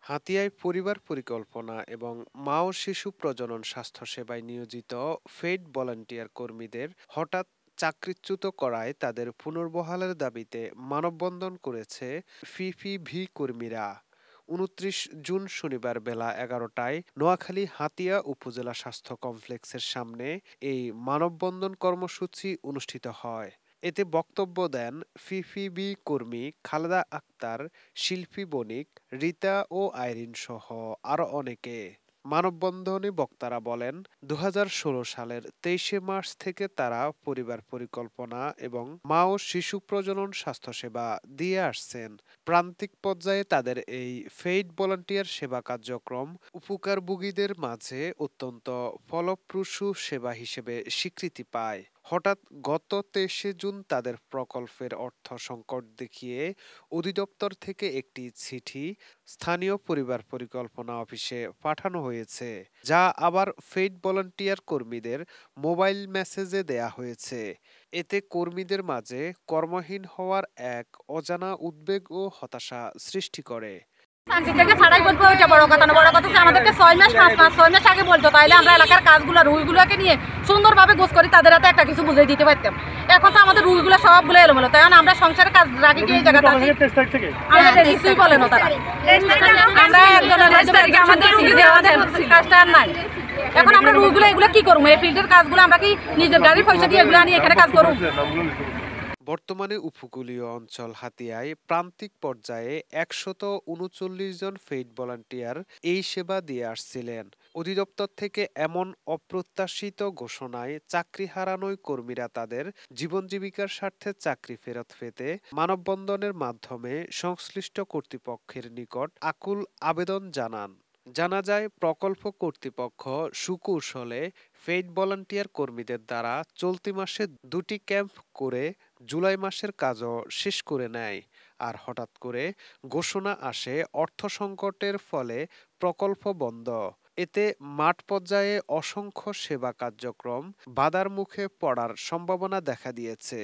হাতিয়ায় পরিবার পরিকল্পনা এবং মা ও শিশু প্রজনন স্বাস্থ্যসেবায় নিয়োজিত ফেড ভলান্টিয়ার কর্মীদের হঠাৎ চাকরিচ্যুত করায় তাদের পুনর্বহালের দাবিতে মানববন্ধন করেছে ফিফিভি কর্মীরা। ২৯ জুন শনিবার বেলা ১১টায় নোয়াখালী হাতিয়া উপজেলা স্বাস্থ্য কমপ্লেক্সের সামনে এই মানববন্ধন কর্মসূচি অনুষ্ঠিত হয়। এতে বক্তব্য দেন ফিফিবি কর্মী খালেদা আক্তার, শিল্পী বণিক, রীতা ও আইরিন সহ আরো অনেকে। মানববন্ধনে বক্তারা বলেন, ২০১৬ সালের ২৩শে মার্চ থেকে তারা পরিবার পরিকল্পনা এবং মা ও শিশু প্রজনন স্বাস্থ্যসেবা দিয়ে আসছেন। প্রান্তিক পর্যায়ে তাদের এই ফেইড ভলান্টিয়ার সেবা কার্যক্রম উপকারভোগীদের মাঝে অত্যন্ত ফলপ্রসূ সেবা হিসেবে স্বীকৃতি পায়। হঠাৎ গত ২৩শে জুন তাদের প্রকল্পের অর্থ সংকট দেখিয়ে অধিদপ্তর থেকে একটি চিঠি স্থানীয় পরিবার পরিকল্পনা অফিসে পাঠানো হয়েছে, যা আবার ফেইড ভলান্টিয়ার কর্মীদের মোবাইল মেসেজে দেয়া হয়েছে। এতে কর্মীদের মাঝে কর্মহীন হওয়ার এক অজানা উদ্বেগ ও হতাশা সৃষ্টি করে। চাকরি থেকে ছাড়াই বলবো, ওইটা বড় কথা না। বড় কথা হচ্ছে আমাদেরকে 6 মাস 5 মাস 6 মাস আগে বলতো, তাইলে আমরা এলাকার কাজগুলো রুলগুলোকে নিয়ে সুন্দরভাবে গোছ করে তাদের হাতে একটা কিছু বুঝিয়ে দিতে পারতাম। এখন তো আমাদের রুলগুলো সবগুলো এলোমেলো, তাই আমরা সংসারের কাজ রাখি কি এই জায়গাটা আমাদের কিছুই বলে না তারা। আমরা একজনের আমাদের রুগী দেওয়া কাজটা আর নাই। এখন আমরা রুলগুলো এগুলো কি করবো? এই ফিল্ডের কাজগুলো আমরা কি নিজের গাড়ির পয়সা দিয়ে এগুলো আনি এখানে কাজ করবো? বর্তমানে উপকূলীয় অঞ্চল হাতিয়ায় প্রান্তিক পর্যায়ে ১৩৯ জন ফেইড ভলান্টিয়ার এই সেবা দিয়ে আসছিলেন। অধিদপ্তর থেকে এমন অপ্রত্যাশিত ঘোষণায় চাকরি হারানোয় কর্মীরা তাদের জীবন জীবিকার স্বার্থে চাকরি ফেরত পেতে মানববন্ধনের মাধ্যমে সংশ্লিষ্ট কর্তৃপক্ষের নিকট আকুল আবেদন জানান। জানা যায়, প্রকল্প কর্তৃপক্ষ সুকৌশলে ফেইড ভলান্টিয়ার কর্মীদের দ্বারা চলতি মাসে ২টি ক্যাম্প করে জুলাই মাসের কাজও শেষ করে নেয়। আর হঠাৎ করে ঘোষণা আসে অর্থ সংকটের ফলে প্রকল্প বন্ধ। এতে মাঠ পর্যায়ে অসংখ্য সেবা কার্যক্রম বাধার মুখে পড়ার সম্ভাবনা দেখা দিয়েছে।